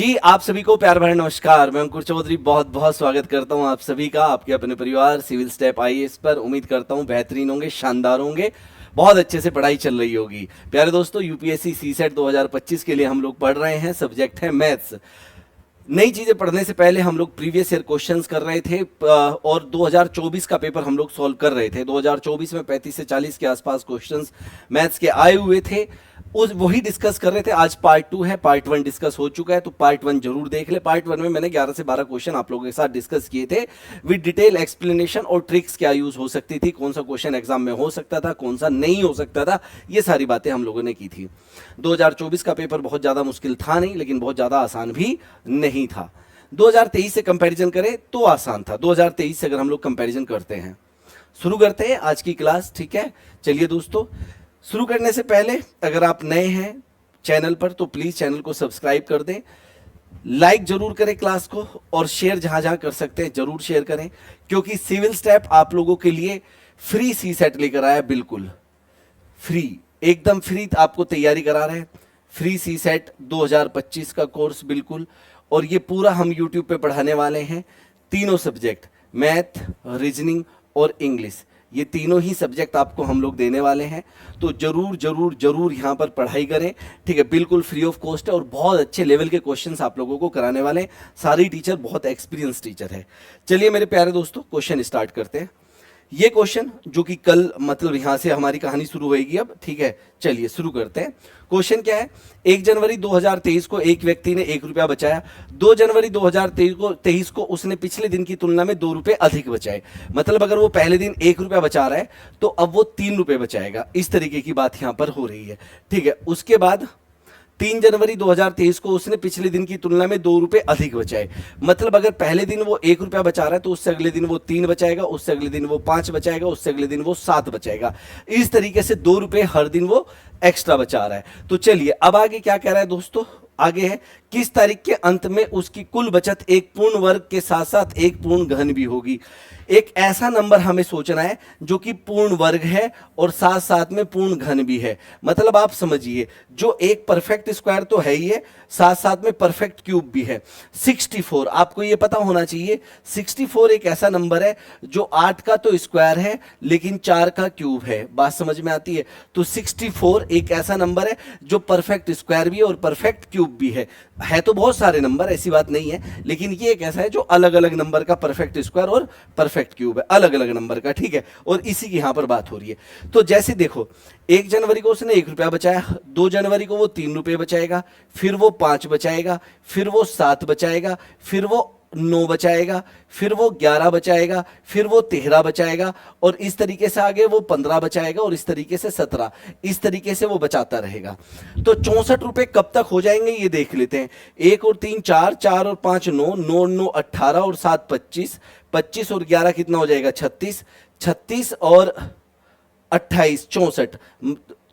जी आप सभी को प्यार भरा नमस्कार। मैं अंकुर चौधरी बहुत बहुत स्वागत करता हूं आप सभी का आपके अपने परिवार सिविल स्टेप आईएएस पर। उम्मीद करता हूं बेहतरीन होंगे, शानदार होंगे, बहुत अच्छे से पढ़ाई चल रही होगी। प्यारे दोस्तों, यूपीएससी सीसेट 2025 के लिए हम लोग पढ़ रहे हैं, सब्जेक्ट है मैथ्स। नई चीजें पढ़ने से पहले हम लोग प्रीवियस ईयर क्वेश्चंस कर रहे थे और 2024 का पेपर हम लोग सॉल्व कर रहे थे। 2024 में 35 से 40 के आसपास क्वेश्चंस मैथ्स के आए हुए थे, उस वही डिस्कस कर रहे थे। आज पार्ट 2 है, पार्ट 1 डिस्कस हो चुका है, तो पार्ट 1 जरूर देख ले। पार्ट 1 में मैंने 11 से 12 क्वेश्चन आप लोगों के साथ डिस्कस किए थे विद डिटेल एक्सप्लेनेशन और ट्रिक्स क्या यूज हो सकती थी, कौन सा क्वेश्चन एग्जाम में हो सकता था, कौन सा नहीं हो सकता था, ये सारी बातें हम लोगों ने की थी। 2024 का पेपर बहुत ज्यादा मुश्किल था नहीं, लेकिन बहुत ज्यादा आसान भी नहीं था। 2023 से कंपैरिजन करें तो आसान था। 2023 से अगर हम लोग कंपैरिजन करते हैं, शुरू करते हैं आज की क्लास, ठीक है। चलिए दोस्तों, शुरू करने से पहले अगर आप नए हैं चैनल पर तो प्लीज चैनल को सब्सक्राइब कर दें, लाइक जरूर करें क्लास को, और शेयर जहां जहां कर सकते हैं जरूर शेयर करें, क्योंकि सिविल स्टेप आप लोगों के लिए फ्री सी सेट लेकर आया, बिल्कुल फ्री, एकदम फ्री आपको तैयारी करा रहे हैं। फ्री सी सेट 2025 का कोर्स बिल्कुल, और ये पूरा हम यूट्यूब पे पढ़ाने वाले हैं। तीनों सब्जेक्ट, मैथ, रीजनिंग और इंग्लिश, ये तीनों ही सब्जेक्ट आपको हम लोग देने वाले हैं। तो जरूर जरूर जरूर यहाँ पर पढ़ाई करें, ठीक है। बिल्कुल फ्री ऑफ कॉस्ट है और बहुत अच्छे लेवल के क्वेश्चंस आप लोगों को कराने वाले हैं। सारी टीचर बहुत एक्सपीरियंस टीचर है। चलिए मेरे प्यारे दोस्तों, क्वेश्चन स्टार्ट करते हैं। ये क्वेश्चन जो कि कल, मतलब यहां से हमारी कहानी शुरू होगी अब, ठीक है। चलिए शुरू करते हैं। क्वेश्चन क्या है? 1 जनवरी 2023 को एक व्यक्ति ने 1 रुपया बचाया। 2 जनवरी 2023 को उसने पिछले दिन की तुलना में 2 रुपए अधिक बचाए। मतलब अगर वो पहले दिन 1 रुपया बचा रहा है तो अब वो 3 रुपए बचाएगा। इस तरीके की बात यहां पर हो रही है, ठीक है। उसके बाद 3 जनवरी 2023 को उसने पिछले दिन की तुलना में 2 रुपए अधिक बचाए। मतलब अगर पहले दिन वो 1 रुपया बचा रहा है तो उससे अगले दिन वो 3 बचाएगा, उससे अगले दिन वो 5 बचाएगा, उससे अगले दिन वो 7 बचाएगा। इस तरीके से 2 रुपए हर दिन वो एक्स्ट्रा बचा रहा है। तो चलिए अब आगे क्या कह रहा है दोस्तों, आगे है किस तारीख के अंत में उसकी कुल बचत एक पूर्ण वर्ग के साथ साथ एक पूर्ण घन भी होगी। एक ऐसा नंबर हमें सोचना है जो कि पूर्ण वर्ग है और साथ साथ में पूर्ण घन भी है। मतलब आप समझिए, जो एक परफेक्ट स्क्वायर तो है ही है, साथ साथ में परफेक्ट क्यूब भी है। 64, आपको ये पता होना चाहिए, 64 एक ऐसा नंबर है जो 8 का तो स्क्वायर है लेकिन 4 का क्यूब है। बात समझ में आती है? तो 64 एक ऐसा नंबर है जो परफेक्ट स्क्वायर भी है और परफेक्ट क्यूब भी है तो बहुत सारे नंबर, ऐसी बात नहीं है, लेकिन ये एक ऐसा है जो अलग अलग नंबर का परफेक्ट स्क्वायर और परफेक्ट क्यूब है, अलग अलग नंबर का, ठीक है। और इसी की यहां पर बात हो रही है। तो जैसे देखो, 1 जनवरी को उसने 1 रुपया बचाया, 2 जनवरी को वो 3 रुपये बचाएगा, फिर वो 5 बचाएगा, फिर वो 7 बचाएगा, फिर वो 9 बचाएगा, फिर वो 11 बचाएगा, फिर वो 13 बचाएगा, और इस तरीके से आगे वो 15 बचाएगा, और इस तरीके से 17, इस तरीके से वो बचाता रहेगा। तो 64 रुपए कब तक हो जाएंगे ये देख लेते हैं। 1 और 3 4, 4 और 5 9, 9 9 18 और 7 25, 25 और 11 कितना हो जाएगा? 36, 36 और 28 64,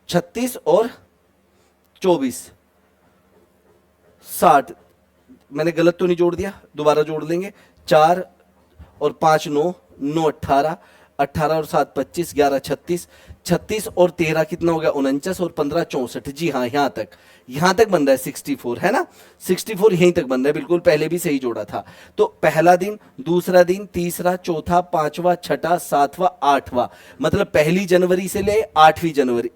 36 और 24 60। मैंने गलत तो नहीं जोड़ दिया? दोबारा जोड़ लेंगे। 4 और 5 9, 9 18, 18 और 7 25, 11 36, 36 और 13 कितना हो गया? 49 और 15 64। जी हाँ, यहां तक बन रहा है 64, है ना। 64 यहीं तक बन रहा है, बिल्कुल पहले भी सही जोड़ा था। तो पहला दिन, दूसरा दिन, तीसरा, चौथा, पांचवा, छठा, सातवां, आठवां, मतलब 1 जनवरी से ले 8वीं जनवरी,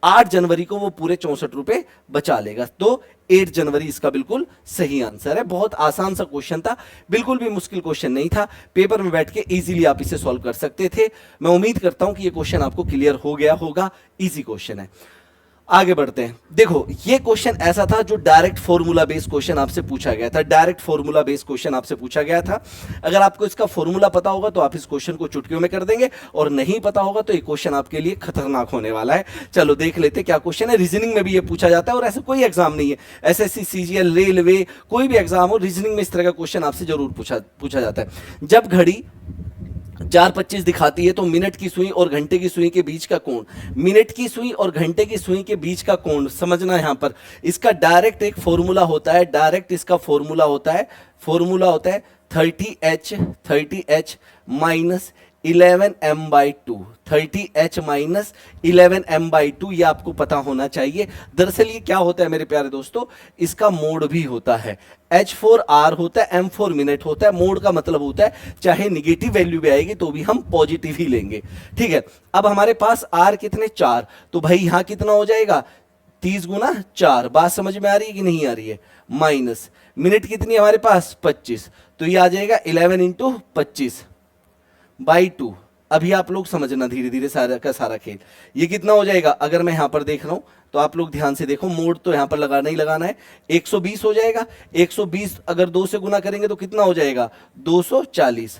8 जनवरी को वो पूरे 64 रुपए बचा लेगा। तो 8 जनवरी इसका बिल्कुल सही आंसर है। बहुत आसान सा क्वेश्चन था, बिल्कुल भी मुश्किल क्वेश्चन नहीं था। पेपर में बैठ के इजीली आप इसे सॉल्व कर सकते थे। मैं उम्मीद करता हूं कि ये क्वेश्चन आपको क्लियर हो गया होगा। इजी क्वेश्चन है। आगे बढ़ते हैं। देखो, ये क्वेश्चन ऐसा था जो डायरेक्ट फॉर्मूला बेस्ड क्वेश्चन आपसे पूछा गया था। डायरेक्ट फॉर्मूला बेस्ड क्वेश्चन आपसे पूछा गया था। अगर आपको इसका फॉर्मूला पता होगा तो आप इस क्वेश्चन को चुटकियों में कर देंगे, और नहीं पता होगा तो ये क्वेश्चन आपके लिए खतरनाक होने वाला है। चलो देख लेते क्या क्वेश्चन है। रीजनिंग में भी ये पूछा जाता है, और ऐसा कोई एग्जाम नहीं है, एसएससी, सीजीएल, रेलवे, कोई भी एग्जाम हो, रीजनिंग में इस तरह का क्वेश्चन आपसे जरूर पूछा जाता है। जब घड़ी 4:25 दिखाती है तो मिनट की सुई और घंटे की सुई के बीच का कोण, मिनट की सुई और घंटे की सुई के बीच का कोण समझना है। यहां पर इसका डायरेक्ट एक फॉर्मूला होता है, डायरेक्ट इसका फॉर्मूला होता है 30h minus 11m/2, 30h minus 11m/2, ये आपको पता होना चाहिए। दरअसल ये क्या होता है मेरे प्यारे दोस्तों, इसका मोड भी होता है, H4R होता है, M4 मिनट होता है। मोड का मतलब होता है चाहे निगेटिव वैल्यू भी आएगी तो भी हम पॉजिटिव ही लेंगे, ठीक है। अब हमारे पास R कितने 4, तो भाई यहां कितना हो जाएगा 30 गुना 4, बात समझ में आ रही है कि नहीं आ रही है। माइनस मिनट कितनी हमारे पास 25, तो ये आ जाएगा 11 इंटू 25/2। अभी आप लोग समझना धीरे धीरे सारा का सारा खेल। ये कितना हो जाएगा, अगर मैं यहां पर देख रहा हूं तो आप लोग ध्यान से देखो, मोड तो यहां पर लगाना ही लगाना है। 120 हो जाएगा, 120 अगर 2 से गुना करेंगे तो कितना हो जाएगा 240,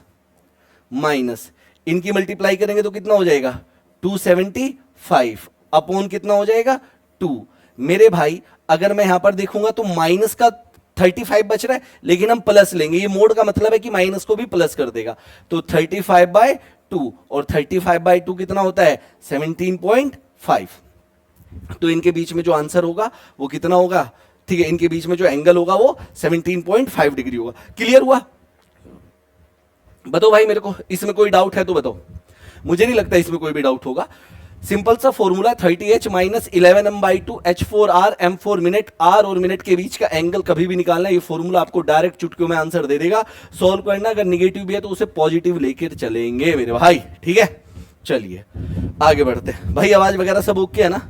माइनस इनकी मल्टीप्लाई करेंगे तो कितना हो जाएगा 275, अपॉन कितना हो जाएगा 2। मेरे भाई अगर मैं यहां पर देखूंगा तो माइनस का 35 बच रहा है, लेकिन हम प्लस लेंगे, ये मोड का मतलब है कि माइनस को भी प्लस कर देगा। तो 35/2 और 35/2 कितना होता है 17.5। तो इनके बीच में जो आंसर होगा वो कितना होगा, ठीक है, इनके बीच में जो एंगल होगा वो 17.5 डिग्री होगा। क्लियर हुआ? बताओ भाई मेरे को, इसमें कोई डाउट है तो बताओ। मुझे नहीं लगता इसमें कोई भी डाउट होगा। सिंपल सा formula 30h minus 11m/2, H4R, M4 minute, R और मिनट के बीच का एंगल कभी भी निकालना है। ये फॉर्मूला आपको डायरेक्ट चुटकियों में आंसर दे देगा। सॉल्व करना, अगर निगेटिव भी है तो उसे पॉजिटिव लेकर चलेंगे मेरे भाई, ठीक है। चलिए आगे बढ़ते हैं। भाई आवाज वगैरह सब ओके है ना?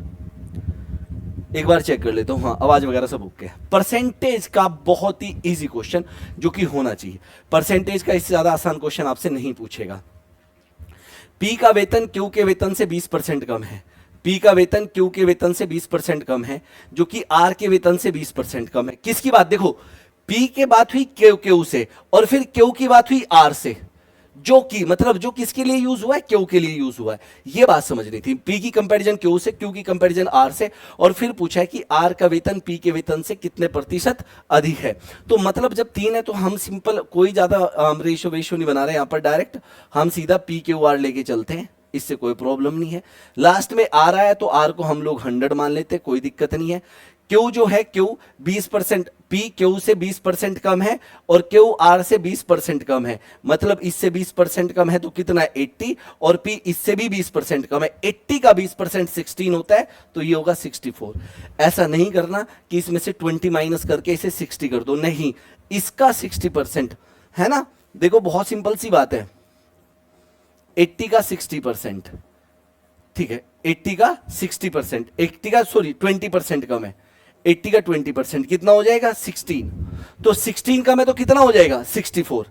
एक बार चेक कर लेता हूं, हाँ आवाज वगैरह सब ओके है। परसेंटेज का बहुत ही इजी क्वेश्चन जो कि होना चाहिए। परसेंटेज का इससे ज्यादा आसान क्वेश्चन आपसे नहीं पूछेगा। पी का वेतन क्यू के वेतन से 20% कम है। पी का वेतन क्यू के वेतन से 20% कम है, जो कि आर के वेतन से 20% कम है। किसकी बात, देखो पी के बात हुई क्यू से, और फिर क्यू की बात हुई आर से, जो कि मतलब जो किसके लिए यूज हुआ है, क्यू के लिए यूज हुआ है। ये बात समझनी थी। पी की कंपैरिजन क्यू से, क्यू की कंपैरिजन आर से, और फिर पूछा है कि आर का वेतन पी के वेतन से कितने प्रतिशत अधिक है। तो मतलब जब 3 है तो हम सिंपल कोई ज्यादा रेशो वेशो नहीं बना रहे यहां पर, डायरेक्ट हम सीधा पी क्यू आर लेके चलते हैं, इससे कोई प्रॉब्लम नहीं है। लास्ट में आर आया तो आर को हम लोग 100 मान लेते, कोई दिक्कत नहीं है। क्यू जो है, क्यू 20%, पी क्यू से 20% कम है और क्यू आर से 20% कम है, मतलब इससे 20% कम है तो कितना है 80, और पी इससे भी 20% कम है। 80 का 20% 16 होता है, तो ये होगा 64। ऐसा नहीं करना कि इसमें से 20 माइनस करके इसे 60 कर दो, नहीं, इसका 60% है ना। देखो बहुत सिंपल सी बात है, 80 का 60%, ठीक है, 80 का 60%, 80 का सॉरी 20% कम है, 80 का 20% कितना हो जाएगा 16, तो 16 कम है तो कितना हो जाएगा 64,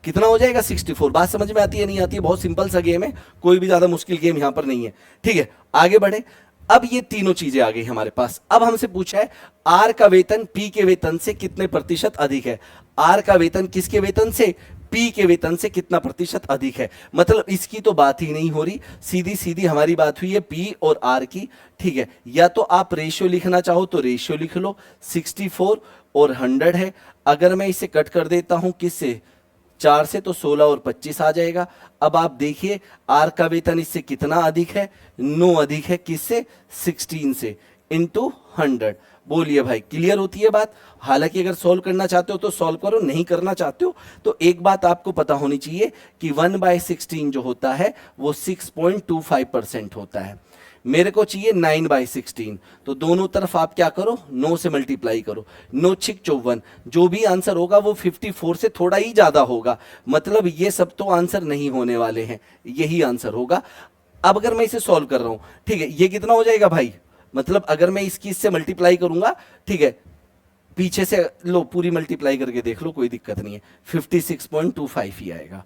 कितना हो जाएगा 64। बात समझ में आती है नहीं आती है? बहुत सिंपल सा गेम है, कोई भी ज्यादा मुश्किल गेम यहां पर नहीं है, ठीक है। आगे बढ़े, अब ये तीनों चीजें आ गई हमारे पास। अब हमसे पूछा है आर का वेतन पी के वेतन से कितने प्रतिशत अधिक है। आर का वेतन किसके वेतन से, पी के वेतन से कितना प्रतिशत अधिक है। मतलब इसकी तो बात ही नहीं हो रही, सीधी सीधी हमारी बात हुई है पी और आर की, ठीक है। या तो आप रेशियो लिखना चाहो तो रेशियो लिख लो, 64 और 100 है। अगर मैं इसे कट कर देता हूं किससे, 4 से, तो 16 और 25 आ जाएगा। अब आप देखिए आर का वेतन इससे कितना अधिक है, 9 अधिक है, किससे 16 से, इंटू 100। बोलिए भाई क्लियर होती है बात? हालांकि अगर सॉल्व करना चाहते हो तो सॉल्व करो, नहीं करना चाहते हो तो एक बात आपको पता होनी चाहिए कि 1/16 जो होता है वो 6.25% होता है। मेरे को चाहिए 9/16, तो दोनों तरफ आप क्या करो 9 से मल्टीप्लाई करो, 9 6 54, जो भी आंसर होगा वो 54 से थोड़ा ही ज्यादा होगा, मतलब ये सब तो आंसर नहीं होने वाले हैं, यही आंसर होगा। अब अगर मैं इसे सॉल्व कर रहा हूं, ठीक है, ये कितना हो जाएगा भाई, मतलब अगर मैं इसकी इससे मल्टीप्लाई करूंगा, ठीक है, पीछे से लो पूरी मल्टीप्लाई करके देख लो, कोई दिक्कत नहीं है, 56.25 ही आएगा।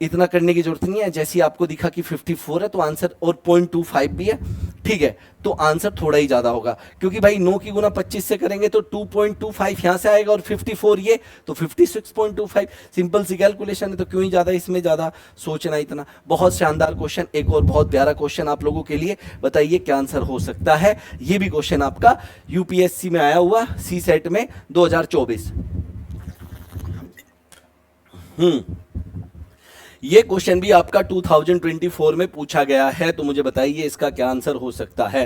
इतना करने की जरूरत नहीं है, जैसे आपको दिखा कि 54 है तो आंसर, और 0.25 भी है, ठीक है, तो आंसर थोड़ा ही ज्यादा होगा, क्योंकि भाई 9 की गुना 25 से करेंगे तो 2.25 यहां से आएगा, और 54 ये तो 56.25। सिंपल सी कैलकुलेशन है, तो क्यों ही ज्यादा इसमें ज्यादा सोचना इतना। बहुत शानदार क्वेश्चन, एक और बहुत प्यारा क्वेश्चन आप लोगों के लिए, बताइए क्या आंसर हो सकता है। ये भी क्वेश्चन आपका यूपीएससी में आया हुआ, सी सेट में 2024। ये क्वेश्चन भी आपका 2024 में पूछा गया है, तो मुझे बताइए इसका क्या आंसर हो सकता है।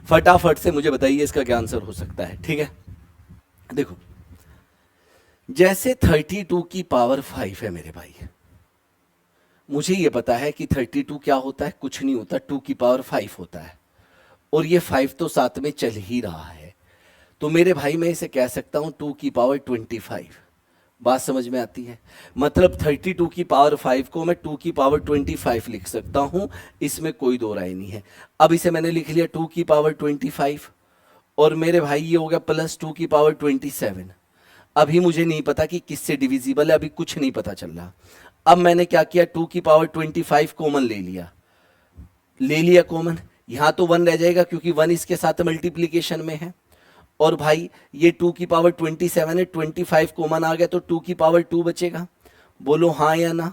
फटाफट से मुझे बताइए इसका क्या आंसर हो सकता है, ठीक है। देखो जैसे 32 की पावर 5 है मेरे भाई, मुझे ये पता है कि 32 क्या होता है, कुछ नहीं होता, 2 की पावर 5 होता है, और ये 5 तो साथ में चल ही रहा है, तो मेरे भाई मैं इसे कह सकता हूं 2 की पावर 25। बात समझ में आती है? मतलब 32 की पावर 5 को मैं 2 की पावर 25 लिख सकता हूं, इसमें कोई दो राय नहीं है। अब इसे मैंने लिख लिया 2 की पावर 25, और मेरे भाई ये हो गया प्लस 2 की पावर 27। अभी मुझे नहीं पता कि किससे डिविजिबल है, अभी कुछ नहीं पता चल रहा। अब मैंने क्या किया, 2 की पावर 25 कॉमन ले लिया कॉमन, यहां तो 1 रह जाएगा क्योंकि 1 इसके साथ मल्टीप्लीकेशन में है, और भाई ये 2 की पावर 27 है, 25 कॉमन आ गया तो 2 की पावर 2 बचेगा। बोलो हाँ या ना,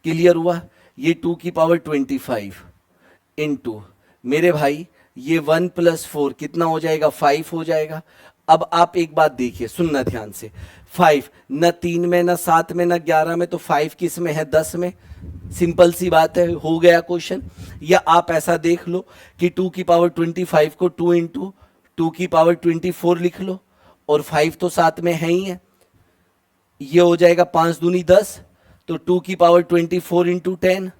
क्लियर हुआ? ये 2 की पावर 25 इंटू मेरे भाई ये 1 प्लस 4 कितना हो जाएगा, 5 हो जाएगा। अब आप एक बात देखिए, सुनना ध्यान से, 5 न 3 में, न 7 में, न 11 में, तो 5 किस में है, 10 में। सिंपल सी बात है, हो गया क्वेश्चन। या आप ऐसा देख लो कि 2 की पावर 25 को 2 इंटू 2 की पावर 24 लिख लो, और 5 तो साथ में है ही है, ये हो जाएगा 5 दूनी 10, तो 2 की पावर 24 इंटू 10,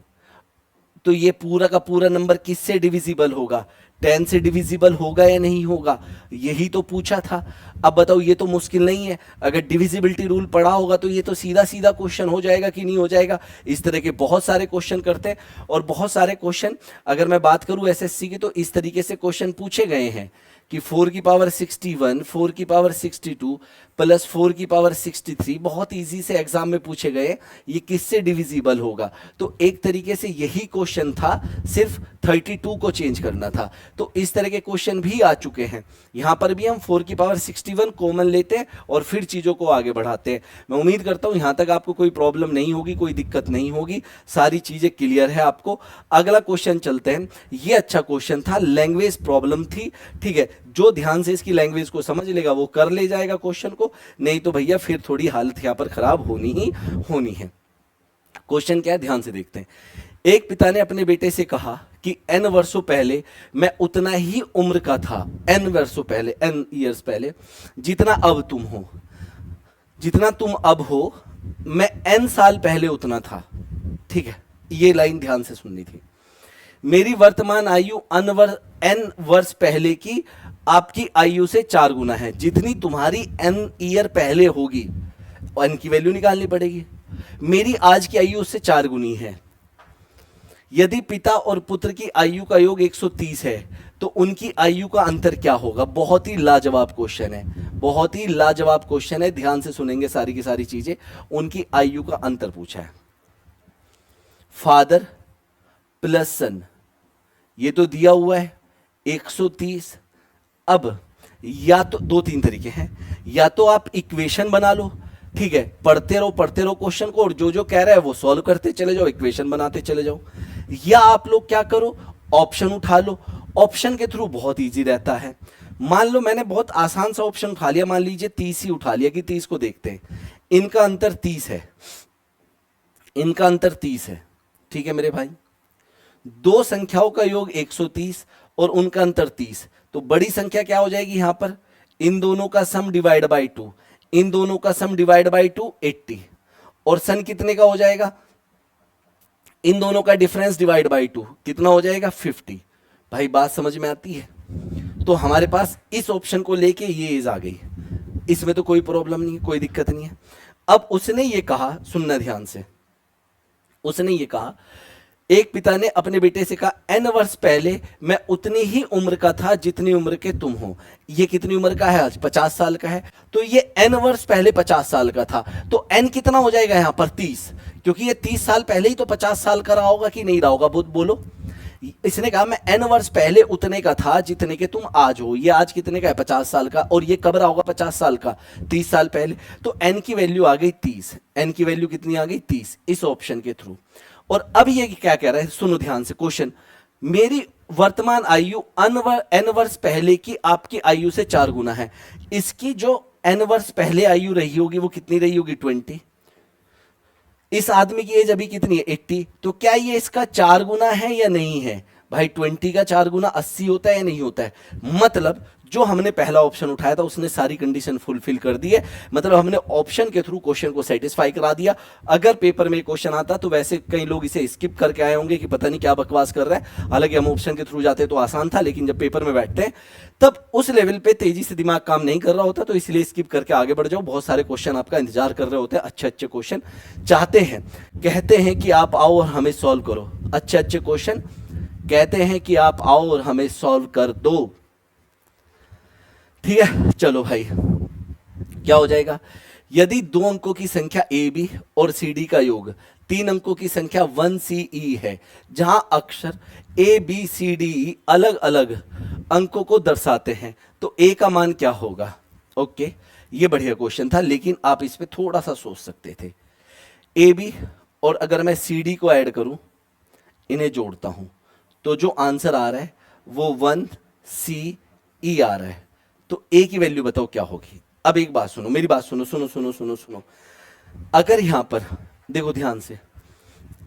तो ये पूरा का पूरा नंबर किससे डिविजिबल होगा, 10 से डिविजिबल होगा या नहीं होगा, यही तो पूछा था। अब बताओ, ये तो मुश्किल नहीं है, अगर डिविजिबिलिटी रूल पढ़ा होगा तो ये तो सीधा सीधा क्वेश्चन हो जाएगा कि नहीं हो जाएगा। इस तरह के बहुत सारे क्वेश्चन करते हैं, और बहुत सारे क्वेश्चन अगर मैं बात करूं एसएससी की, तो इस तरीके से क्वेश्चन पूछे गए हैं कि 4 की पावर 61, 4 की पावर 62 प्लस 4 की पावर 63, बहुत इजी से एग्जाम में पूछे गए, ये किससे डिविजिबल होगा। तो एक तरीके से यही क्वेश्चन था, सिर्फ 32 को चेंज करना था। तो इस तरह के क्वेश्चन भी आ चुके हैं, यहां पर भी हम 4 की पावर 61 कॉमन लेते हैं और फिर चीजों को आगे बढ़ाते हैं। मैं उम्मीद करता हूं यहां तक आपको कोई प्रॉब्लम नहीं होगी, कोई दिक्कत नहीं होगी, सारी चीजें क्लियर है आपको। अगला क्वेश्चन चलते हैं। ये अच्छा क्वेश्चन था, लैंग्वेज प्रॉब्लम थी, ठीक है, जो ध्यान से इसकी लैंग्वेज को समझ लेगा वो कर ले जाएगा क्वेश्चन को, नहीं तो भैया फिर थोड़ी हालत यहां पर खराब होनी ही होनी है। क्वेश्चन क्या है, ध्यान से देखते हैं। एक पिता ने अपने बेटे से कहा कि n वर्षों पहले मैं उतना ही उम्र का था, n वर्षों पहले, n ईयर्स पहले, जितना अब तुम हो, जितना तुम अब हो, मैं n साल पहले उतना था। ठीक है, ये लाइन ध्यान से सुननी थी। मेरी वर्तमान आयु n वर्ष पहले की आपकी आयु से 4 गुना है, जितनी तुम्हारी n ईयर पहले होगी, n की वैल्यू निकालनी पड़ेगी। मेरी आज की आयु उससे 4 गुनी है। यदि पिता और पुत्र की आयु का योग 130 है तो उनकी आयु का अंतर क्या होगा। बहुत ही लाजवाब क्वेश्चन है, बहुत ही लाजवाब क्वेश्चन है, ध्यान से सुनेंगे सारी की सारी चीजें। उनकी आयु का अंतर पूछा है, फादर प्लस सन, ये तो दिया हुआ है 130। अब या तो 2-3 तरीके हैं, या तो आप इक्वेशन बना लो, ठीक है, पढ़ते रहो क्वेश्चन को, और जो जो कह रहा है वो सॉल्व करते चले जाओ, इक्वेशन बनाते चले जाओ, या आप लोग क्या करो, ऑप्शन उठा लो। ऑप्शन के थ्रू बहुत इजी रहता है। मान लो मैंने बहुत आसान सा ऑप्शन उठा लिया, मान लीजिए 30 ही उठा लिया कि 30 को देखते हैं, इनका अंतर 30 है, इनका अंतर 30 है, ठीक है मेरे भाई। दो संख्याओं का योग 130 और उनका अंतर 30, तो बड़ी संख्या क्या हो जाएगी यहां पर, इन दोनों का सम डिवाइड बाई 2, इन दोनों का सम डिवाइड बाई 2 80, और सन कितने का हो जाएगा, इन दोनों का डिफरेंस डिवाइड बाई 2 कितना हो जाएगा 50। भाई बात समझ में आती है? तो हमारे पास इस ऑप्शन को लेके ये एज आ गई, इसमें तो कोई प्रॉब्लम नहीं है, कोई दिक्कत नहीं है। अब उसने ये कहा, सुनना ध्यान से, उसने ये कहा, एक पिता ने अपने बेटे से कहा n वर्ष पहले मैं उतनी ही उम्र का था जितनी उम्र के तुम हो। ये कितनी उम्र का है आज, 50 साल का है, तो ये n वर्ष पहले 50 साल का था, तो n कितना हो जाएगा यहां पर 30, क्योंकि ये 30 साल पहले ही तो 50 साल का रहा होगा कि नहीं रहा होगा, बोलो। इसने कहा मैं n वर्ष पहले उतने का था जितने के तुम आज हो, ये आज कितने का है 50 साल का, और ये कब रहा होगा 50 साल का, 30 साल पहले, तो n की वैल्यू आ गई 30, n की वैल्यू कितनी आ गई 30 इस ऑप्शन के थ्रू। और अब ये क्या कह रहा है, सुनो ध्यान से क्वेश्चन, मेरी वर्तमान आयु n वर्ष पहले की आपकी आयु से 4 गुना है, इसकी जो n वर्ष पहले आयु रही होगी वो कितनी रही होगी 20, इस आदमी की एज अभी कितनी है 80, तो क्या ये इसका 4 गुना है या नहीं है। भाई 20 का 4 गुना 80 होता है या नहीं होता है, मतलब जो हमने पहला ऑप्शन उठाया था उसने सारी कंडीशन फुलफिल कर दी है, मतलब हमने ऑप्शन के थ्रू क्वेश्चन को सेटिस्फाई करा दिया। अगर पेपर में क्वेश्चन आता तो वैसे कई लोग इसे स्किप करके आए होंगे कि पता नहीं क्या बकवास कर रहा है, हालांकि हम ऑप्शन के थ्रू जाते तो आसान था, लेकिन जब पेपर में बैठते हैं तब उस लेवल पे तेजी से दिमाग काम नहीं कर रहा होता, तो इसलिए स्किप करके आगे बढ़ जाओ। बहुत सारे क्वेश्चन आपका इंतजार कर रहे होते हैं, अच्छे अच्छे क्वेश्चन चाहते हैं, कहते हैं कि आप आओ और हमें सॉल्व करो, अच्छे अच्छे क्वेश्चन कहते हैं कि आप आओ और हमें सॉल्व कर दो। ठीक है, चलो भाई, क्या हो जाएगा? यदि 2 अंकों की संख्या ए बी और सी डी का योग 3 अंकों की संख्या 1 सी ई है, जहां अक्षर A B C D E अलग अलग अंकों को दर्शाते हैं, तो ए का मान क्या होगा? ओके, ये बढ़िया क्वेश्चन था, लेकिन आप इस पे थोड़ा सा सोच सकते थे। ए बी और अगर मैं सी डी को ऐड करूं, इन्हें जोड़ता हूं, तो जो आंसर आ रहा है वो 1 सी ई आ रहा है। तो ए की वैल्यू बताओ क्या होगी? अब एक बात सुनो, मेरी बात सुनो, सुनो सुनो सुनो सुनो। अगर यहां पर देखो ध्यान से,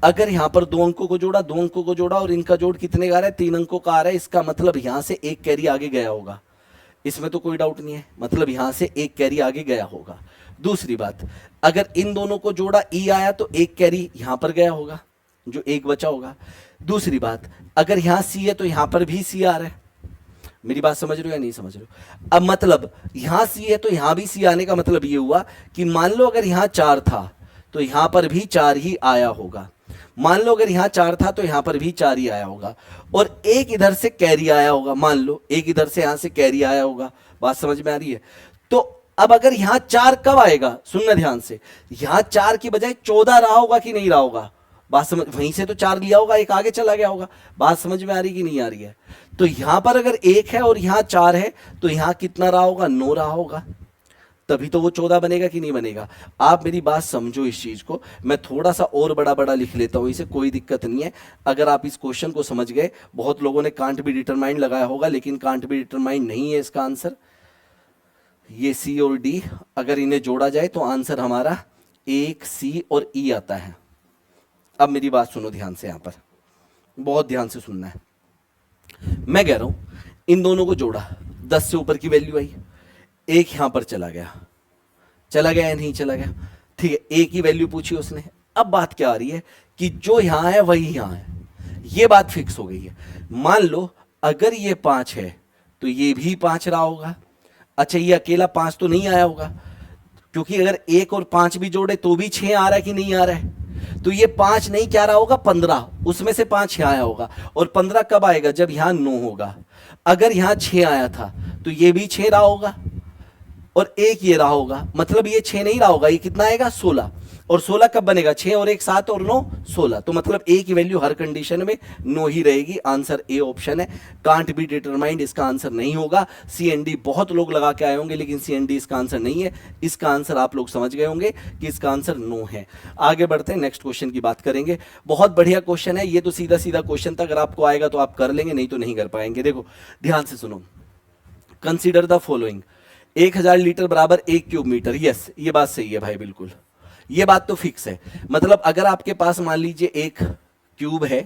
अगर यहां पर 2 अंकों को जोड़ा, 2 अंकों को जोड़ा और इनका जोड़ कितने का आ रहा है? 3 अंकों का आ रहा है। इसका मतलब यहां से एक कैरी आगे गया होगा, इसमें तो कोई डाउट नहीं है, मतलब यहां से एक कैरी आगे गया होगा। दूसरी बात, अगर इन दोनों को जोड़ा ई आया तो एक कैरी यहां पर गया होगा, जो एक बचा होगा। दूसरी बात, अगर यहां सी है तो यहां पर भी सी आ रहा है। मेरी बात समझ रहे हो या नहीं समझ रहे हो? अब मतलब यहां सी है तो यहां भी सी आने का मतलब ये हुआ कि मान लो अगर यहां 4 था तो यहां पर भी 4 ही आया होगा। मान लो अगर यहां 4 था तो यहां पर भी 4 ही आया होगा, और एक इधर से कैरी आया होगा। मान लो एक इधर से यहां से कैरी आया होगा। बात समझ में आ रही है? तो अब अगर यहां 4 कब आएगा, सुनना ध्यान से, यहां 4 की बजाय 14 रहा होगा कि नहीं रहा होगा? बात समझ, वहीं से तो 4 लिया होगा, एक आगे चला गया होगा। बात समझ में आ रही कि नहीं आ रही है? तो यहां पर अगर 1 है और यहां 4 है तो यहां कितना रहा होगा? 9 रहा होगा, तभी तो वो 14 बनेगा कि नहीं बनेगा? आप मेरी बात समझो इस चीज को। मैं थोड़ा सा और बड़ा बड़ा लिख लेता हूं, इसे कोई दिक्कत नहीं है। अगर आप इस क्वेश्चन को समझ गए, बहुत लोगों ने कांट बी डिटरमाइंड लगाया होगा, लेकिन कांट बी डिटरमाइंड नहीं है इसका आंसर। ये सी और डी अगर इन्हें जोड़ा जाए तो आंसर हमारा 1 सी और ई आता है। अब मेरी बात सुनो ध्यान से, यहां पर बहुत ध्यान से सुनना है। मैं कह रहा हूं इन दोनों को जोड़ा, 10 से ऊपर की वैल्यू आई, एक यहां पर चला गया, चला गया या नहीं चला गया? ठीक है, ए की वैल्यू पूछी उसने। अब बात क्या आ रही है कि जो यहां है वही यहां है, ये बात फिक्स हो गई है। मान लो अगर ये 5 है तो ये भी 5 रहा होगा। अच्छा, ये अकेला 5 तो नहीं आया होगा, क्योंकि अगर 1 और 5 भी जोड़े तो भी 6 आ रहा है कि नहीं आ रहा है? तो ये 5 नहीं, क्या रहा होगा? 15, उसमें से 5 यहाँ आया होगा। और 15 कब आएगा? जब यहां 9 होगा। अगर यहां 6 आया था तो ये भी 6 रहा होगा, और एक ये रहा होगा, मतलब ये 6 नहीं रहा होगा, ये कितना आएगा? 16। और 16 कब बनेगा? 6 और 1 7 और 9 16। तो मतलब ए की वैल्यू हर कंडीशन में 9 ही रहेगी। आंसर ए ऑप्शन है, कांट बी डिटरमाइंड इसका आंसर नहीं होगा। सी एंड डी बहुत लोग लगा के आए होंगे, लेकिन सी एंड डी इसका आंसर नहीं है। इसका आंसर आप लोग समझ गए होंगे कि इसका आंसर नो है। आगे बढ़ते हैं, नेक्स्ट क्वेश्चन की बात करेंगे। बहुत बढ़िया क्वेश्चन है ये, तो सीधा सीधा क्वेश्चन था, अगर आपको आएगा तो आप कर लेंगे, नहीं तो नहीं कर पाएंगे। देखो ध्यान से सुनो, कंसिडर द फॉलोइंग। 1000 लीटर बराबर 1 क्यूब मीटर। यस, ये बात सही है भाई, बिल्कुल ये बात तो फिक्स है। मतलब अगर आपके पास मान लीजिए एक क्यूब है,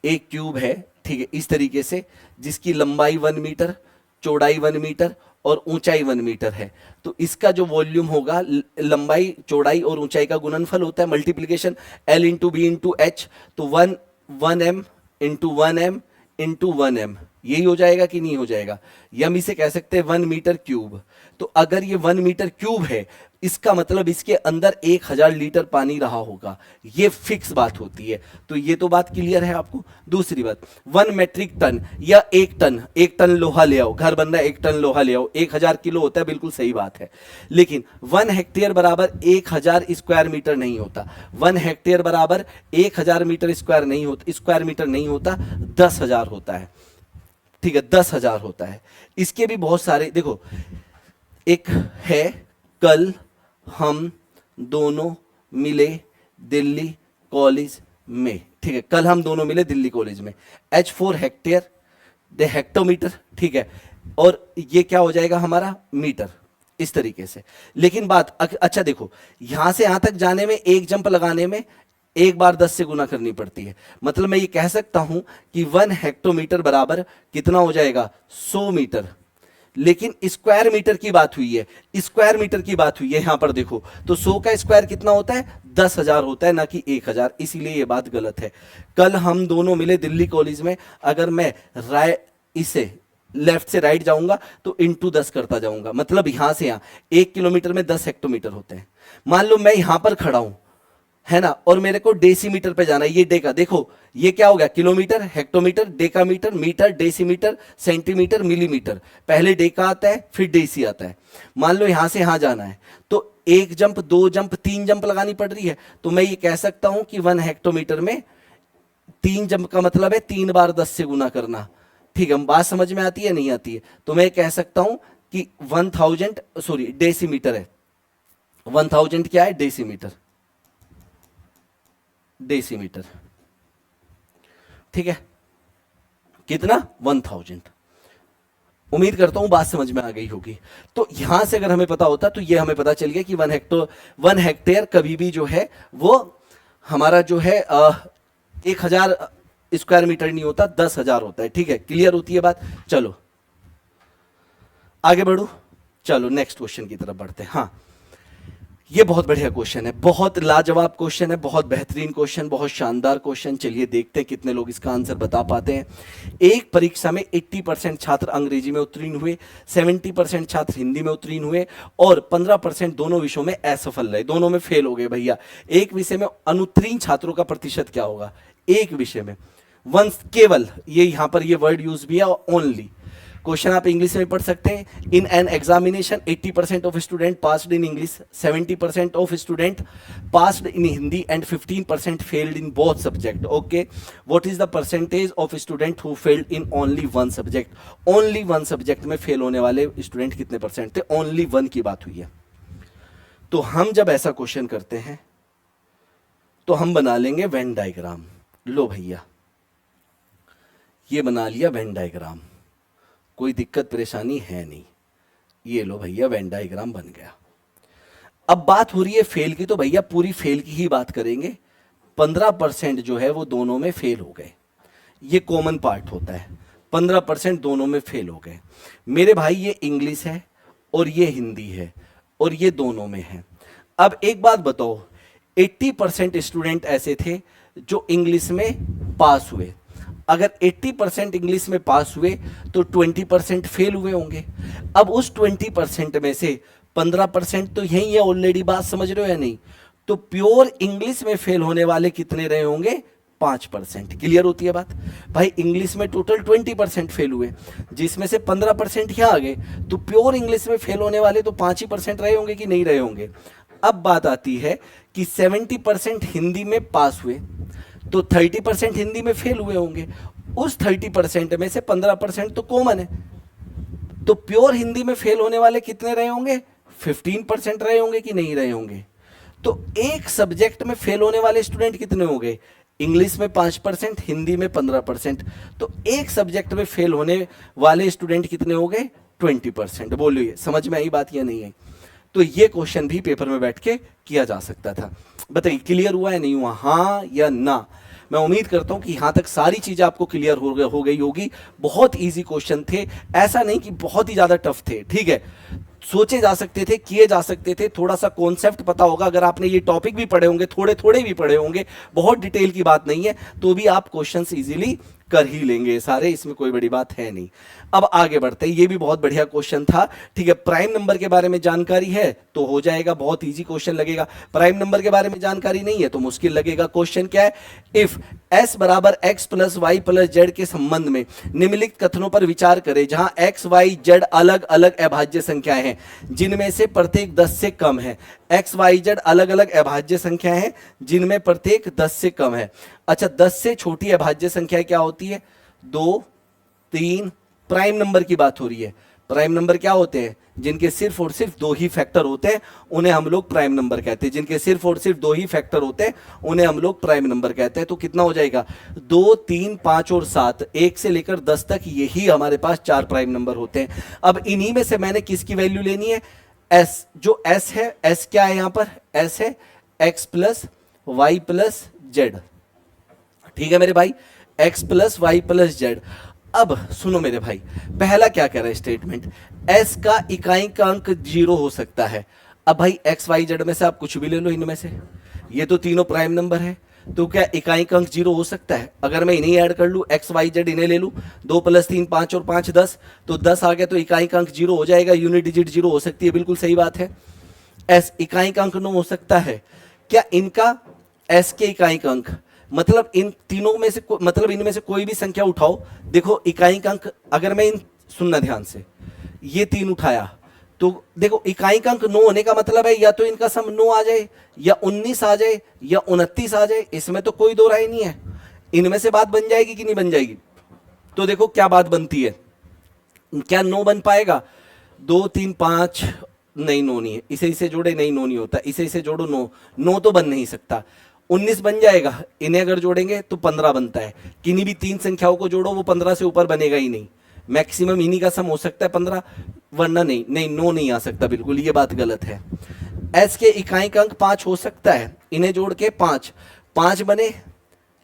एक क्यूब है, ठीक है, इस तरीके से, जिसकी लंबाई 1 मीटर, चौड़ाई 1 मीटर और ऊंचाई 1 मीटर है, तो इसका जो वॉल्यूम होगा, लंबाई चौड़ाई और ऊंचाई का गुणनफल होता है multiplication, L into B into H, तो 1 m into 1 m into 1 m, यही हो जाएगा कि नहीं हो जाएगा? या हम इसे कह सकते हैं 1 मीटर क्यूब। तो अगर ये 1 मीटर क्यूब है, इसका मतलब इसके अंदर 1000 लीटर पानी रहा होगा, ये फिक्स बात होती है। तो ये तो बात क्लियर है आपको। दूसरी बात, 1 मेट्रिक टन या 1 टन, 1 टन लोहा ले आओ, घर बन रहा है 1 टन लोहा ले आओ, 1000 किलो होता है, बिल्कुल सही बात है। लेकिन 1 हेक्टेयर बराबर 1000 स्क्वायर मीटर नहीं होता। 1 हेक्टेयर बराबर 1000 मीटर स्क्वायर नहीं होता, स्क्वायर मीटर नहीं होता, 10,000 होता है। ठीक है, 10,000 होता है। इसके भी बहुत सारे, देखो एक है, कल हम दोनों मिले दिल्ली कॉलेज में, ठीक है, कल हम दोनों मिले दिल्ली कॉलेज में, H4 हेक्टेयर, द हेक्टोमीटर, ठीक है, और ये क्या हो जाएगा हमारा? मीटर, इस तरीके से। लेकिन बात, अच्छा देखो, यहां से यहां तक जाने में, एक जंप लगाने में एक बार 10 से गुना करनी पड़ती है। मतलब मैं ये कह सकता हूं कि 1 हेक्टोमीटर बराबर कितना हो जाएगा? 100 मीटर। लेकिन स्क्वायर मीटर की बात हुई है, स्क्वायर मीटर की बात हुई है यहां पर देखो, तो 100 का स्क्वायर कितना होता है, 10,000 होता है, ना कि 1,000, इसीलिए ये बात गलत है। कल हम दोनों मिले दिल्ली कॉलेज में, अगर मैं इसे लेफ्ट से राइट जाऊंगा तो इंटू 10 करता जाऊंगा, मतलब यहां से यहां 1 किलोमीटर में 10 हेक्टोमीटर होते हैं। मान लो मैं यहां पर खड़ा हूं, है ना, और मेरे को डेसीमीटर पे जाना है, ये डेका, देखो ये क्या हो गया, kilometre, hectometre, decametre, metre, decimetre, centimetre, millimetre, पहले डेका आता है फिर डेसी आता है। मान लो यहां से यहां जाना है तो 1 जंप, 2 जंप, 3 जंप लगानी पड़ रही है, तो मैं ये कह सकता हूं कि 1 हेक्टोमीटर में 3 जंप का मतलब है 3 बार 10 से गुना करना। ठीक है, बात समझ में आती है नहीं आती है, तो मैं कह सकता हूं कि 1000, सॉरी डेसीमीटर है, 1000 क्या है, डेसीमीटर, डेसीमीटर, ठीक है, कितना, 1000। उम्मीद करता हूं बात समझ में आ गई होगी। तो यहां से अगर हमें पता होता तो ये हमें पता चल गया कि 1 हेक्टेयर कभी भी जो है वो हमारा जो है 1000 स्क्वायर मीटर नहीं होता, 10,000 होता है। ठीक है, क्लियर होती है बात। चलो आगे बढ़ो, चलो नेक्स्ट क्वेश्चन की तरफ बढ़ते हैं। हाँ, ये बहुत बढ़िया क्वेश्चन है, बहुत लाजवाब क्वेश्चन है, बहुत बेहतरीन क्वेश्चन, बहुत शानदार क्वेश्चन। चलिए देखते हैं कितने लोग इसका आंसर बता पाते हैं। एक परीक्षा में 80% छात्र अंग्रेजी में उत्तीर्ण हुए, 70% छात्र हिंदी में उत्तीर्ण हुए और 15% दोनों विषयों में असफल रहे, दोनों में फेल हो गए। भैया एक विषय में अनुत्तीर्ण छात्रों का प्रतिशत क्या होगा, एक विषय में वंस, केवल ये यहां पर ये वर्ड यूज भी है, ओनली। क्वेश्चन आप इंग्लिश में पढ़ सकते हैं। In an examination 80% of student passed in English, 70% of student passed in Hindi and 15% failed in both subject. Okay, what is the percentage of student who failed in only one subject. Only one subject में fail होने वाले student कितने percent थे, only one की बात हुई है। तो हम जब ऐसा क्वेश्चन करते हैं तो हम बना लेंगे वेन डायग्राम। लो भैया, ये बना लिया वेन डायग्राम, कोई दिक्कत परेशानी है नहीं। ये लो भैया, वेन डायग्राम बन गया। अब बात हो रही है फेल की, तो भैया पूरी फेल की ही बात करेंगे। 15% जो है वो दोनों में फेल हो गए, ये कॉमन पार्ट होता है, 15% दोनों में फेल हो गए। मेरे भाई ये इंग्लिश है और ये हिंदी है और ये दोनों में है। अब एक बात बताओ, 80% स्टूडेंट ऐसे थे जो इंग्लिश में पास हुए। अगर 80% इंग्लिश में पास हुए तो 20% फेल हुए होंगे। अब उस 20% में से 15% तो यही है ऑलरेडी, बात समझ रहे हो या नहीं। तो प्योर इंग्लिश में फेल होने वाले कितने रहे होंगे, 5%। क्लियर होती है बात। भाई इंग्लिश में टोटल 20% फेल हुए, जिसमें से 15% यहाँ आ गए, तो प्योर इंग्लिश में फेल होने वाले तो 5% रहे होंगे कि नहीं रहे होंगे। अब बात आती है कि 70% हिंदी में पास हुए तो 30% हिंदी में फेल हुए होंगे। उस 30% में से 15% तो कॉमन है, तो प्योर हिंदी में फेल होने वाले कितने रहे होंगे, 15% रहे होंगे कि नहीं रहे होंगे। तो एक सब्जेक्ट में फेल होने वाले स्टूडेंट कितने हो गए, इंग्लिश में 5%, हिंदी में 15%। तो एक सब्जेक्ट में फेल होने वाले स्टूडेंट कितने हो गए, 20%। बोलिए समझ में आई बात या नहीं है। तो ये क्वेश्चन भी पेपर में बैठ के किया जा सकता था। बताइए क्लियर हुआ है नहीं हुआ, हाँ या ना। मैं उम्मीद करता हूं कि यहां तक सारी चीजें आपको क्लियर हो गई होगी। बहुत इजी क्वेश्चन थे, ऐसा नहीं कि बहुत ही ज्यादा टफ थे। ठीक है, सोचे जा सकते थे, किए जा सकते थे। थोड़ा सा कॉन्सेप्ट पता होगा, अगर आपने ये टॉपिक भी पढ़े होंगे, थोड़े थोड़े भी पढ़े होंगे, बहुत डिटेल की बात नहीं है, तो भी आप क्वेश्चंस इजीली कर ही लेंगे सारे, इसमें कोई बड़ी बात है नहीं। अब आगे बढ़ते हैं, ये भी बहुत बढ़िया क्वेश्चन था। ठीक है, प्राइम नंबर के बारे में जानकारी है तो हो जाएगा, बहुत इजी क्वेश्चन लगेगा। प्राइम नंबर के बारे में जानकारी नहीं है तो मुश्किल लगेगा। क्वेश्चन क्या है, इफ s बराबर x plus y plus z के संबंध में निम्नलिखित कथनों पर विचार करें, जहां x y z अलग अलग अभाज्य संख्याएं हैं जिनमें से प्रत्येक 10 से कम है। x y z अलग अलग अभाज्य संख्याएं हैं जिनमें प्रत्येक 10 से कम है। अच्छा, 10 से छोटी अभाज्य संख्या क्या होती है, 2, 3। प्राइम नंबर की बात हो रही है। प्राइम नंबर क्या होते हैं, जिनके सिर्फ और सिर्फ 2 ही फैक्टर होते हैं उन्हें हम लोग प्राइम नंबर कहते हैं। जिनके सिर्फ और सिर्फ 2 ही फैक्टर होते हैं उन्हें हम लोग प्राइम नंबर कहते हैं। तो कितना हो जाएगा, 2, 3, 5 और 7, 1 से लेकर 10 तक यही हमारे पास 4 प्राइम नंबर होते हैं। अब इन्हीं में से मैंने किसकी वैल्यू लेनी है, s। जो s है, s क्या है यहां पर, s है x plus y plus z. ठीक है मेरे भाई, x plus y plus z. अब सुनो मेरे भाई, पहला क्या कह रहा है स्टेटमेंट, एस का इकाई का अंक 0 हो सकता है। अब भाई एक्स वाई जेड में से आप कुछ भी ले लो इनमें से, ये तो तीनों प्राइम नंबर है, तो क्या इकाई का अंक 0 हो सकता है? अगर मैं इन्हें ऐड कर लूं, एक्स वाई जेड इन्हें ले लूं, 2 + 3 5 और 5 10, तो 10 आ गया, तो इकाई का अंक 0 हो जाएगा, यूनिट डिजिट 0 हो सकती है, बिल्कुल सही बात है। एस इकाई का अंक 9 हो सकता है क्या? इनका एस के इकाई का अंक, मतलब इन तीनों में से मतलब इनमें से कोई भी संख्या उठाओ, देखो इकाई का अंक, अगर मैं इन, सुनना ध्यान से, ये 3 उठाया, तो देखो इकाई का अंक 9 होने का मतलब है या तो इनका सम 9 आ जाए, या 19 आ जाए, या 29 आ जाए, इसमें तो कोई दो राय नहीं है। इनमें से बात बन जाएगी कि नहीं बन जाएगी? तो देखो क्या बात बनती है, क्या 9 बन पाएगा? 2 3 5, नहीं 9 नहीं है, इसे इसे जोड़े, नहीं 9 नहीं होता, इसे इसे जोड़ो, 9 9 तो बन नहीं सकता। 19 बन जाएगा, इन्हें अगर जोड़ेंगे तो 15 बनता है, किन्हीं भी 3 संख्याओं को जोड़ो, वो 15 से ऊपर बनेगा ही नहीं, मैक्सिमम इन्हीं का सम हो सकता है 15, वरना नहीं, नहीं 9 नहीं आ सकता, बिल्कुल ये बात गलत है। एस के इकाई का अंक 5 हो सकता है, इन्हें जोड़ के 5 5 बने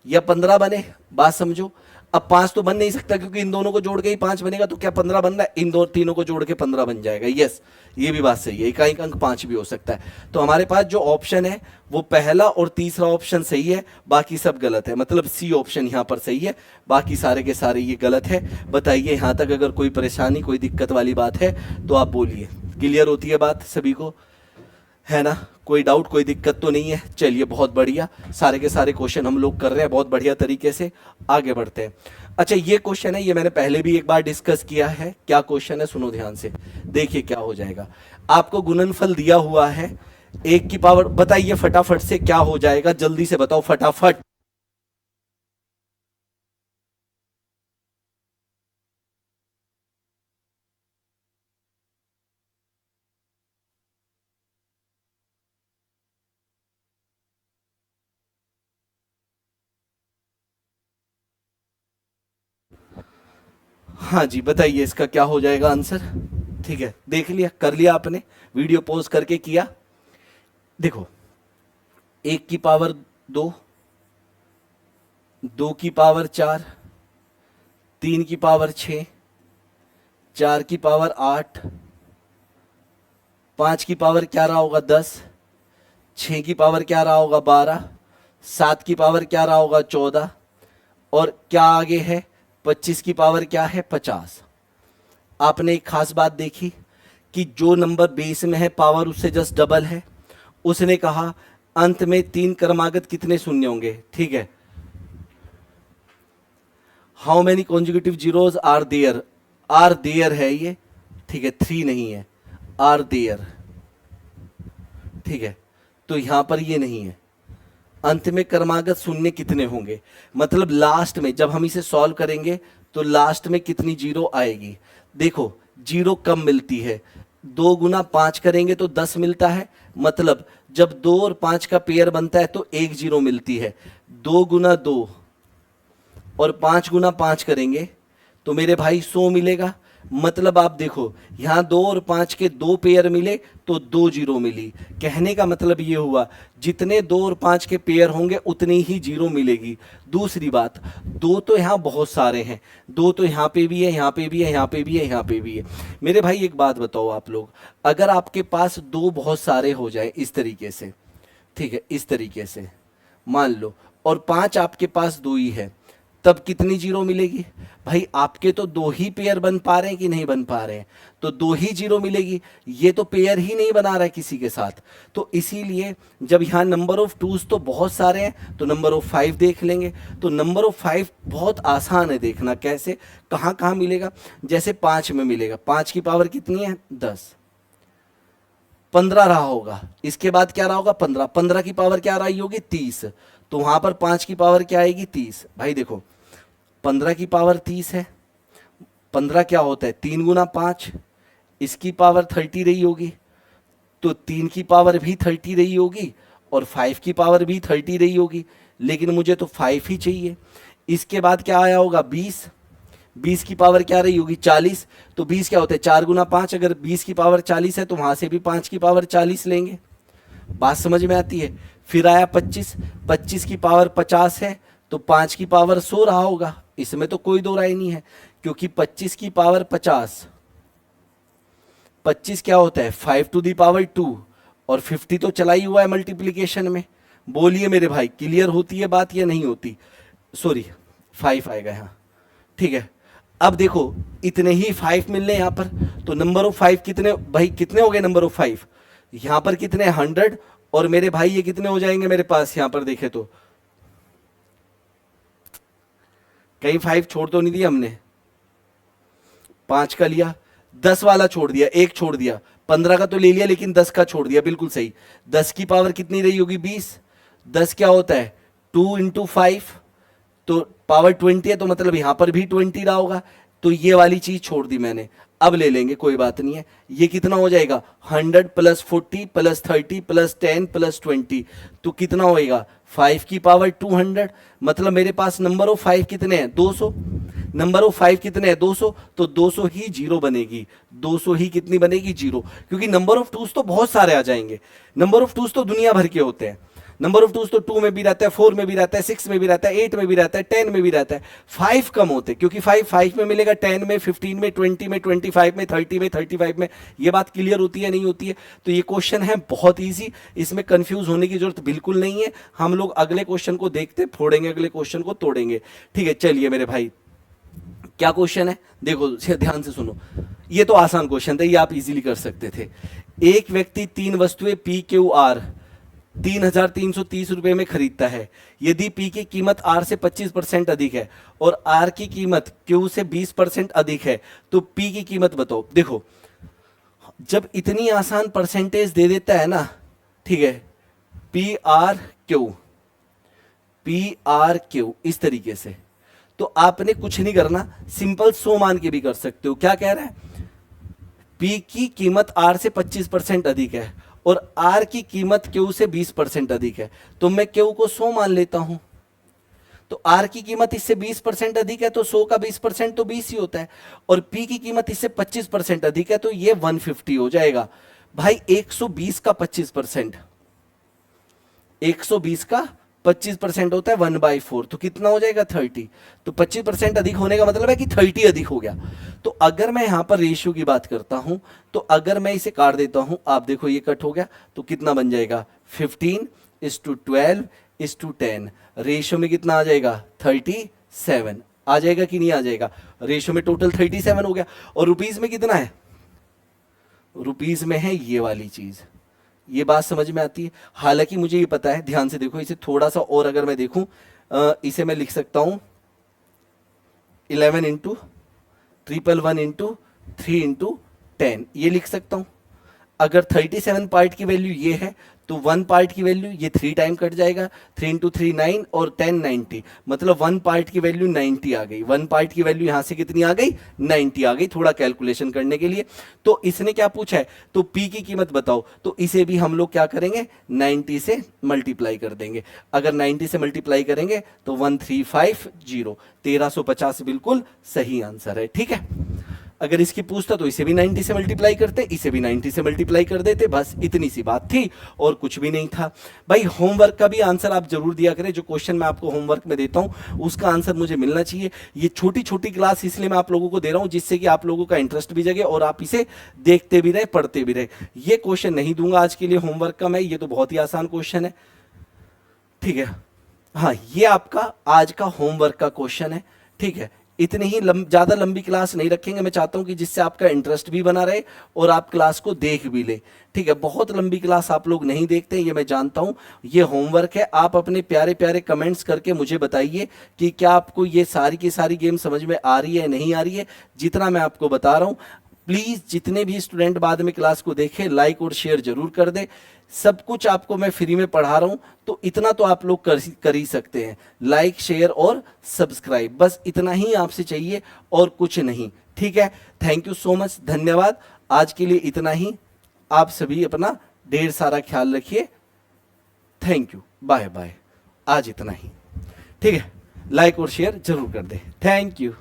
या 15 बने, बात समझो। अब 5 तो बन नहीं सकता क्योंकि इन दोनों को जोड़ के ही 5 बनेगा, तो क्या 15 बन रहा है? इन दो तीनों को जोड़ के 15 बन जाएगा, यस, ये भी बात सही है, इकाई का अंक 5 भी हो सकता है। तो हमारे पास जो ऑप्शन है वो पहला और तीसरा ऑप्शन सही है, बाकी सब गलत है, मतलब सी ऑप्शन यहाँ पर सही है, बाकी सारे के सारे ये गलत है। बताइए यहाँ तक अगर कोई परेशानी, कोई दिक्कत वाली बात है तो आप बोलिए। क्लियर होती है बात सभी को, है ना? कोई डाउट, कोई दिक्कत तो नहीं है? चलिए बहुत बढ़िया, सारे के सारे क्वेश्चन हम लोग कर रहे हैं बहुत बढ़िया तरीके से, आगे बढ़ते हैं। अच्छा ये क्वेश्चन है, ये मैंने पहले भी एक बार डिस्कस किया है। क्या क्वेश्चन है सुनो ध्यान से, देखिए क्या हो जाएगा। आपको गुणनफल दिया हुआ है 1 की पावर, बताइए फटाफट से क्या हो जाएगा, जल्दी से बताओ फटाफट। हाँ जी बताइए इसका क्या हो जाएगा आंसर। ठीक है, देख लिया, कर लिया आपने, वीडियो पॉज करके किया। देखो 1 की पावर 2, 2 की पावर 4, 3 की पावर 6, 4 की पावर 8, 5 की पावर क्या रहा होगा 10, 6 की पावर क्या रहा होगा 12, 7 की पावर क्या रहा होगा 14, और क्या आगे है 25 की पावर क्या है 50। आपने एक खास बात देखी कि जो नंबर बेस में है पावर उससे जस्ट डबल है। उसने कहा अंत में 3 क्रमागत कितने शून्य होंगे, ठीक है। How many conjugative zeros are there, are there है ये, ठीक है, 3 नहीं है, आर देयर, ठीक है। तो यहां पर ये नहीं है, अंत में क्रमागत शून्य कितने होंगे, मतलब लास्ट में जब हम इसे सॉल्व करेंगे तो लास्ट में कितनी जीरो आएगी। देखो जीरो कम मिलती है, 2 गुना 5 करेंगे तो 10 मिलता है, मतलब जब 2 और 5 का पेयर बनता है तो 1 जीरो मिलती है। 2 गुना 2 और 5 गुना 5 करेंगे तो मेरे भाई 100 मिलेगा। मतलब आप देखो यहाँ 2 और 5 के 2 पेयर मिले तो 2 जीरो मिली। कहने का मतलब ये हुआ जितने 2 और 5 के पेयर होंगे उतनी ही जीरो मिलेगी। दूसरी बात, 2 तो यहाँ बहुत सारे हैं, 2 तो यहाँ पे भी है, यहाँ पे भी है, यहाँ पे भी है, यहाँ पे भी है। मेरे भाई एक बात बताओ आप लोग, अगर आपके पास 2 बहुत सारे हो जाए इस तरीके से, ठीक है, इस तरीके से मान लो, और 5 आपके पास 2 ही है, तब कितनी जीरो मिलेगी। भाई आपके तो 2 ही पेयर बन पा रहे हैं कि नहीं बन पा रहे हैं, तो 2 ही जीरो मिलेगी। ये तो पेयर ही नहीं बना रहा है किसी के साथ, तो इसीलिए जब यहाँ नंबर ऑफ टूज तो बहुत सारे हैं तो नंबर ऑफ 5 देख लेंगे। तो नंबर ऑफ 5 बहुत आसान है देखना, कैसे कहाँ कहाँ मिलेगा। जैसे 5 में मिलेगा, 5 की पावर कितनी है 10, 15 रहा होगा, इसके बाद क्या रहा होगा 15, 15 की पावर क्या रही होगी 30, तो वहां पर 5 की पावर क्या आएगी 30। भाई देखो 15 की पावर 30 है, 15 क्या होता है 3 गुना 5, इसकी पावर 30 रही होगी, तो 3 की पावर भी 30 रही होगी और 5 की पावर भी 30 रही होगी, लेकिन मुझे तो 5 ही चाहिए। इसके बाद क्या आया होगा 20, 20 की पावर क्या रही होगी 40, तो 20 क्या होता है 4 गुना 5, अगर 20 की पावर 40 है तो वहां से भी 5 की पावर 40 लेंगे। बात समझ में आती है। फिर आया 25, 25 की पावर 50 है तो 5 की पावर 100 रहा होगा, इसमें तो कोई दो राय नहीं है, क्योंकि 25 की पावर 50, 25 क्या होता है 5 टू दी पावर 2, और 50 तो चला ही हुआ है मल्टीप्लीकेशन में। बोलिए मेरे भाई, क्लियर होती है बात या नहीं होती? सॉरी 5 आएगा यहाँ, ठीक है। अब देखो इतने ही 5 मिल रहे यहाँ पर, तो नंबर ऑफ 5 कितने भाई, कितने हो गए नंबर ऑफ 5? यहाँ पर कितने 100, और मेरे भाई ये कितने हो जाएंगे मेरे पास यहाँ पर देखे तो, कहीं 5 छोड़ तो नहीं दिया हमने? 5 का लिया, 10 वाला छोड़ दिया, एक छोड़ दिया, 15 का तो ले लिया लेकिन 10 का छोड़ दिया, बिल्कुल सही। 10 की पावर कितनी रही होगी 20, 10 क्या होता है 2 इंटू 5, तो पावर 20 है, तो मतलब यहां पर भी 20 रहा होगा, तो ये वाली चीज छोड़ दी मैंने। अब ले लेंगे, कोई बात नहीं है। ये कितना हो जाएगा 100 प्लस 40 प्लस 30 प्लस 10 प्लस 20, तो कितना होएगा 5 की पावर 200, मतलब मेरे पास नंबर ऑफ 5 कितने हैं 200, नंबर ऑफ 5 कितने हैं 200, तो 200 ही जीरो बनेगी, 200 ही कितनी बनेगी जीरो, क्योंकि नंबर ऑफ टूज तो बहुत सारे आ जाएंगे, नंबर ऑफ टूज तो दुनिया भर के होते हैं, नंबर ऑफ टूज तो 2 में भी रहता है, 4 में भी रहता है, 6 में भी रहता है, 8 में भी रहता है, 10 में भी रहता है। 5 कम होते हैं, क्योंकि 5 में मिलेगा, 10 में, 15 में, 20 में, 25 में, 30 में, 35 में। ये बात क्लियर होती है नहीं होती है? तो ये क्वेश्चन है बहुत ईजी, इसमें कंफ्यूज होने की जरूरत बिल्कुल नहीं है। हम लोग अगले क्वेश्चन को देखते फोड़ेंगे, अगले क्वेश्चन को तोड़ेंगे, ठीक है। चलिए मेरे भाई, क्या क्वेश्चन है देखो ध्यान से सुनो। ये तो आसान क्वेश्चन था, ये आप इजीली कर सकते थे। एक व्यक्ति 3 वस्तुएं पी क्यू आर 3,330 रुपए में खरीदता है। यदि पी की कीमत आर से 25% अधिक है और आर की कीमत क्यू से 20% अधिक है, तो पी की कीमत बताओ। देखो जब इतनी आसान परसेंटेज दे देता है ना, ठीक है, पी आर क्यू इस तरीके से, तो आपने कुछ नहीं करना, सिंपल 100 मान के भी कर सकते हो। क्या कह रहा है, पी की कीमत आर से 25% अधिक है और आर की कीमत क्यू से 20% अधिक है, तो मैं क्यू को 100 मान लेता हूं। तो आर की कीमत इससे 20% अधिक है, तो 100 का 20% तो 20 ही होता है, और पी की कीमत इससे 25% अधिक है, तो ये 150 हो जाएगा। भाई 120 का 25%, 120 का 25% होता है 1/4, तो कितना हो जाएगा 30। तो 25% अधिक होने का मतलब है कि 30 अधिक हो गया। तो अगर मैं यहां पर रेशियो की बात करता हूं, तो अगर मैं इसे काट देता हूं, आप देखो ये कट हो गया, तो कितना बन जाएगा 15:12:10। रेशियो में कितना आ जाएगा 37 आ जाएगा कि नहीं आ जाएगा? रेशियो में टोटल 37 हो गया। और रुपीज में कितना है? रुपीज में है ये वाली चीज। ये बात समझ में आती है? हालांकि मुझे ये पता है, ध्यान से देखो, इसे थोड़ा सा और अगर मैं देखूं, इसे मैं लिख सकता हूं 11 इंटू 111 इंटू 3 इंटू 10, ये लिख सकता हूं। अगर 37 पार्ट की वैल्यू ये है, तो 1 पार्ट की वैल्यू ये 3 टाइम कट जाएगा, 3 इंटू 3 9 और 10 90, मतलब 1 पार्ट की वैल्यू 90 आ गई। 1 पार्ट की वैल्यू यहां से कितनी आ गई 90 आ गई, थोड़ा कैलकुलेशन करने के लिए। तो इसने क्या पूछा है, तो पी की कीमत बताओ, तो इसे भी हम लोग क्या करेंगे 90 से मल्टीप्लाई कर देंगे। अगर 90 से मल्टीप्लाई करेंगे तो 1350, 1350 बिल्कुल सही आंसर है, ठीक है। अगर इसकी पूछता तो इसे भी 90 से मल्टीप्लाई करते, इसे भी 90 से मल्टीप्लाई कर देते, बस इतनी सी बात थी और कुछ भी नहीं था। भाई होमवर्क का भी आंसर आप जरूर दिया करें, जो क्वेश्चन मैं आपको होमवर्क में देता हूं उसका आंसर मुझे मिलना चाहिए। ये छोटी छोटी क्लास इसलिए मैं आप लोगों को दे रहा हूं जिससे कि आप लोगों का इंटरेस्ट भी जगे और आप इसे देखते भी रहे, पढ़ते भी रहे। ये क्वेश्चन नहीं दूंगा आज के लिए होमवर्क का मैं, ये तो बहुत ही आसान क्वेश्चन है, ठीक है। हाँ, ये आपका आज का होमवर्क का क्वेश्चन है, ठीक है। इतनी ही ज्यादा लंबी क्लास नहीं रखेंगे, मैं चाहता हूं कि जिससे आपका इंटरेस्ट भी बना रहे और आप क्लास को देख भी ले, ठीक है। बहुत लंबी क्लास आप लोग नहीं देखते, ये मैं जानता हूं। ये होमवर्क है, आप अपने प्यारे प्यारे कमेंट्स करके मुझे बताइए कि क्या आपको ये सारी की सारी गेम समझ में आ रही है नहीं आ रही है। जितना मैं आपको बता रहा हूं, प्लीज जितने भी स्टूडेंट बाद में क्लास को देखें, लाइक और शेयर जरूर कर दे। सब कुछ आपको मैं फ्री में पढ़ा रहा हूं, तो इतना तो आप लोग कर ही सकते हैं, लाइक शेयर और सब्सक्राइब, बस इतना ही आपसे चाहिए और कुछ नहीं, ठीक है। थैंक यू सो मच, धन्यवाद। आज के लिए इतना ही, आप सभी अपना ढेर सारा ख्याल रखिए। Thank you, bye bye. आज इतना ही, ठीक है। लाइक और शेयर जरूर कर दे। Thank you.